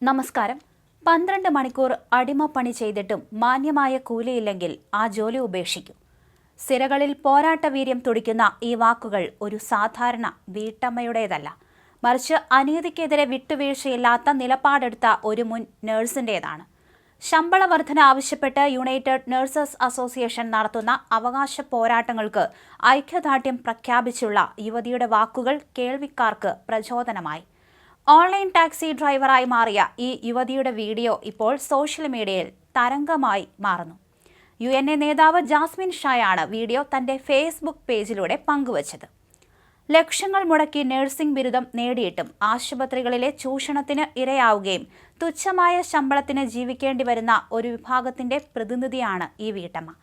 നമസ്കാരം. 12 മണിക്കൂർ അടിമപ്പണി ചെയ്തിട്ടും മാന്യമായ കൂലിയില്ലെങ്കിൽ ആ ജോലി ഉപേക്ഷിക്കും. സിരകളിൽ പോരാട്ടവീര്യം തുടിക്കുന്ന ഈ വാക്കുകൾ ഒരു സാധാരണ വീട്ടമ്മയുടേതല്ല, മറിച്ച് അനീതിക്കെതിരെ വിട്ടുവീഴ്ചയില്ലാത്ത നിലപാടെടുത്ത ഒരു മുൻ നഴ്സിന്റേതാണ്. ശമ്പള വർധന ആവശ്യപ്പെട്ട് യുണൈറ്റഡ് നഴ്സസ് അസോസിയേഷൻ നടത്തുന്ന അവകാശ പോരാട്ടങ്ങൾക്ക് ഐക്യദാർഢ്യം പ്രഖ്യാപിച്ചുള്ള യുവതിയുടെ വാക്കുകൾ കേൾവിക്കാർക്ക് പ്രചോദനമായി. ഓൺലൈൻ ടാക്സി ഡ്രൈവറായി മാറിയ ഈ യുവതിയുടെ വീഡിയോ ഇപ്പോൾ സോഷ്യൽ മീഡിയയിൽ തരംഗമായി മാറുന്നു. UNA നേതാവ് ജാസ്മിൻ ഷായാണ് വീഡിയോ തന്റെ ഫേസ്ബുക്ക് പേജിലൂടെ പങ്കുവച്ചത്. ലക്ഷങ്ങൾ മുടക്കി നഴ്സിംഗ് ബിരുദം നേടിയിട്ടും ആശുപത്രികളിലെ ചൂഷണത്തിന് ഇരയാവുകയും തുച്ഛമായ ശമ്പളത്തിന് ജീവിക്കേണ്ടി വരുന്ന ഒരു വിഭാഗത്തിന്റെ പ്രതിനിധിയാണ് ഈ വീട്ടമ്മ.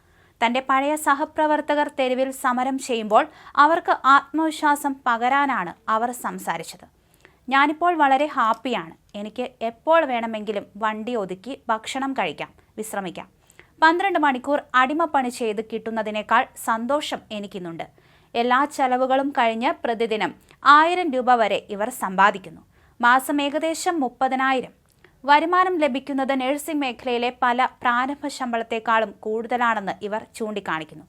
തന്റെ പഴയ സഹപ്രവർത്തകർ തെരുവിൽ സമരം ചെയ്യുമ്പോൾ അവർക്ക് ആത്മവിശ്വാസം പകരാനാണ് അവർ സംസാരിച്ചത്. ഞാനിപ്പോൾ വളരെ ഹാപ്പിയാണ്. എനിക്ക് എപ്പോൾ വേണമെങ്കിലും വണ്ടി ഒതുക്കി ഭക്ഷണം കഴിക്കാം, വിശ്രമിക്കാം. 12 മണിക്കൂർ അടിമപ്പണി ചെയ്ത് കിട്ടുന്നതിനേക്കാൾ സന്തോഷം എനിക്കിന്നുണ്ട്. എല്ലാ ചെലവുകളും കഴിഞ്ഞ് പ്രതിദിനം 1000 രൂപ വരെ ഇവർ സമ്പാദിക്കുന്നു. മാസം ഏകദേശം 30,000. വരുമാനം ലഭിക്കുന്നത് നഴ്സിംഗ് മേഖലയിലെ പല പ്രാരംഭ ശമ്പളത്തെക്കാളും കൂടുതലാണെന്ന് ഇവർ ചൂണ്ടിക്കാണിക്കുന്നു.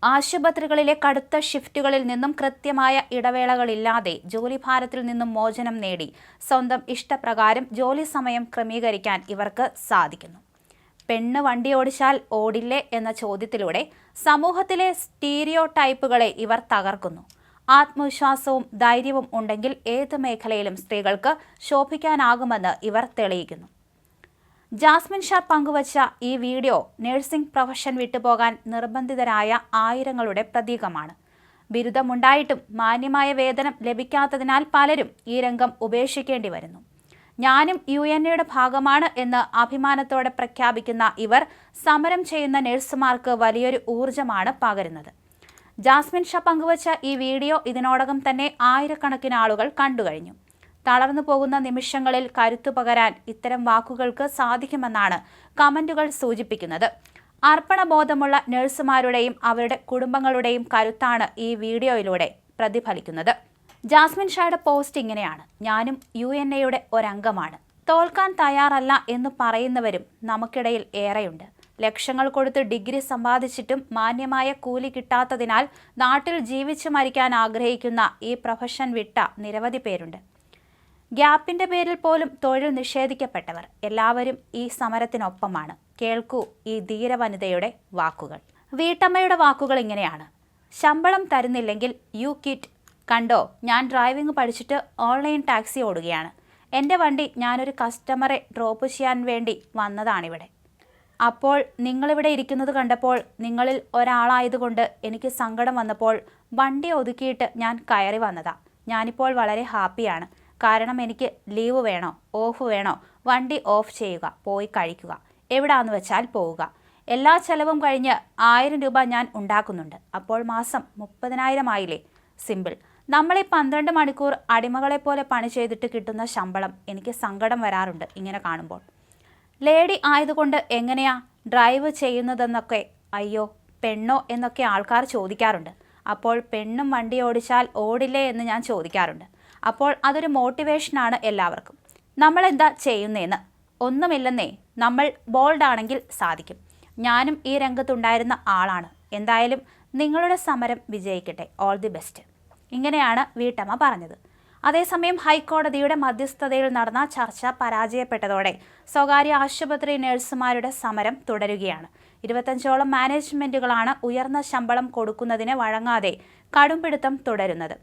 ആശുപത്രികളിലെ കടുത്ത ഷിഫ്റ്റുകളിൽ നിന്നും കൃത്യമായ ഇടവേളകളില്ലാതെ ജോലിഭാരത്തിൽ നിന്നും മോചനം നേടി സ്വന്തം ഇഷ്ടപ്രകാരം ജോലി സമയം ക്രമീകരിക്കാൻ ഇവർക്ക് സാധിക്കുന്നു. പെണ്ണ് വണ്ടി ഓടിച്ചാൽ ഓടില്ലേ എന്ന ചോദ്യത്തിലൂടെ സമൂഹത്തിലെ സ്റ്റീരിയോ ടൈപ്പുകളെ ഇവർ തകർക്കുന്നു. ആത്മവിശ്വാസവും ധൈര്യവും ഉണ്ടെങ്കിൽ ഏത് മേഖലയിലും സ്ത്രീകൾക്ക് ശോഭിക്കാനാകുമെന്ന് ഇവർ തെളിയിക്കുന്നു. ജാസ്മിൻ ഷാ പങ്കുവച്ച ഈ വീഡിയോ നഴ്സിംഗ് പ്രൊഫഷൻ വിട്ടുപോകാൻ നിർബന്ധിതരായ ആയിരങ്ങളുടെ പ്രതീകമാണ്. ബിരുദമുണ്ടായിട്ടും മാന്യമായ വേതനം ലഭിക്കാത്തതിനാൽ പലരും ഈ രംഗം ഉപേക്ഷിക്കേണ്ടി വരുന്നു. ഞാനും UNAയുടെ ഭാഗമാണ് എന്ന് അഭിമാനത്തോടെ പ്രഖ്യാപിക്കുന്ന ഇവർ സമരം ചെയ്യുന്ന നഴ്സുമാർക്ക് വലിയൊരു ഊർജമാണ് പകരുന്നത്. ജാസ്മിൻ ഷാ പങ്കുവച്ച ഈ വീഡിയോ ഇതിനോടകം തന്നെ ആയിരക്കണക്കിന് ആളുകൾ കണ്ടുകഴിഞ്ഞു. തളർന്നു പോകുന്ന നിമിഷങ്ങളിൽ കരുത്തു പകരാൻ ഇത്തരം വാക്കുകൾക്ക് സാധിക്കുമെന്നാണ് കമന്റുകൾ സൂചിപ്പിക്കുന്നത്. അർപ്പണബോധമുള്ള നഴ്സുമാരുടെയും അവരുടെ കുടുംബങ്ങളുടെയും കരുത്താണ് ഈ വീഡിയോയിലൂടെ പ്രതിഫലിക്കുന്നത്. ജാസ്മിൻ ഷായുടെ പോസ്റ്റ് ഇങ്ങനെയാണ്: ഞാനും UNAയുടെ ഒരംഗമാണ്. തോൽക്കാൻ തയ്യാറല്ല എന്ന് പറയുന്നവരും നമുക്കിടയിൽ ഏറെയുണ്ട്. ലക്ഷങ്ങൾ കൊടുത്ത് ഡിഗ്രി സമ്പാദിച്ചിട്ടും മാന്യമായ കൂലി കിട്ടാത്തതിനാൽ നാട്ടിൽ ജീവിച്ചു മരിക്കാൻ ആഗ്രഹിക്കുന്ന ഈ പ്രൊഫഷൻ വിട്ട നിരവധി പേരുണ്ട്. ഗ്യാപ്പിന്റെ പേരിൽ പോലും തൊഴിൽ നിഷേധിക്കപ്പെട്ടവർ എല്ലാവരും ഈ സമരത്തിനൊപ്പമാണ്. കേൾക്കൂ ഈ ധീരവനിതയുടെ വാക്കുകൾ. വീട്ടമ്മയുടെ വാക്കുകൾ ഇങ്ങനെയാണ്: ശമ്പളം തരുന്നില്ലെങ്കിൽ യു കിറ്റ്. കണ്ടോ, ഞാൻ ഡ്രൈവിംഗ് പഠിച്ചിട്ട് ഓൺലൈൻ ടാക്സി ഓടുകയാണ്. എൻ്റെ വണ്ടി ഞാനൊരു കസ്റ്റമറെ ഡ്രോപ്പ് ചെയ്യാൻ വേണ്ടി വന്നതാണിവിടെ. അപ്പോൾ നിങ്ങളിവിടെ ഇരിക്കുന്നത് കണ്ടപ്പോൾ നിങ്ങളിൽ ഒരാളായതുകൊണ്ട് എനിക്ക് സങ്കടം വന്നപ്പോൾ വണ്ടി ഒതുക്കിയിട്ട് ഞാൻ കയറി വന്നതാ. ഞാനിപ്പോൾ വളരെ ഹാപ്പിയാണ്. കാരണം എനിക്ക് ലീവ് വേണോ ഓഫ് വേണോ, വണ്ടി ഓഫ് ചെയ്യുക, പോയി കഴിക്കുക, എവിടാന്ന് വെച്ചാൽ പോവുക. എല്ലാ ചെലവും കഴിഞ്ഞ് 1000 രൂപ ഞാൻ ഉണ്ടാക്കുന്നുണ്ട്. അപ്പോൾ മാസം 30,000 ആയില്ലേ? സിമ്പിൾ. നമ്മളീ 12 മണിക്കൂർ അടിമകളെ പോലെ പണി ചെയ്തിട്ട് കിട്ടുന്ന ശമ്പളം എനിക്ക് സങ്കടം വരാറുണ്ട് ഇങ്ങനെ കാണുമ്പോൾ. ലേഡി ആയതുകൊണ്ട് എങ്ങനെയാ ഡ്രൈവ് ചെയ്യുന്നതെന്നൊക്കെ, അയ്യോ പെണ്ണോ എന്നൊക്കെ ആൾക്കാർ ചോദിക്കാറുണ്ട്. അപ്പോൾ പെണ്ണും വണ്ടി ഓടിച്ചാൽ ഓടില്ലേ എന്ന് ഞാൻ ചോദിക്കാറുണ്ട്. അപ്പോൾ അതൊരു മോട്ടിവേഷനാണ് എല്ലാവർക്കും. നമ്മളെന്താ ചെയ്യുന്നതെന്ന് ഒന്നുമില്ലെന്നേ. നമ്മൾ ബോൾഡാണെങ്കിൽ സാധിക്കും. ഞാനും ഈ രംഗത്തുണ്ടായിരുന്ന ആളാണ്. എന്തായാലും നിങ്ങളുടെ സമരം വിജയിക്കട്ടെ. All the best. ഇങ്ങനെയാണ് വീട്ടമ്മ പറഞ്ഞത്. അതേസമയം ഹൈക്കോടതിയുടെ മധ്യസ്ഥതയിൽ നടന്ന ചർച്ച പരാജയപ്പെട്ടതോടെ സ്വകാര്യ ആശുപത്രി നഴ്സുമാരുടെ സമരം തുടരുകയാണ്. 25ഓളം മാനേജ്മെന്റുകളാണ് ഉയർന്ന ശമ്പളം കൊടുക്കുന്നതിന് വഴങ്ങാതെ കടുംപിടുത്തം തുടരുന്നത്.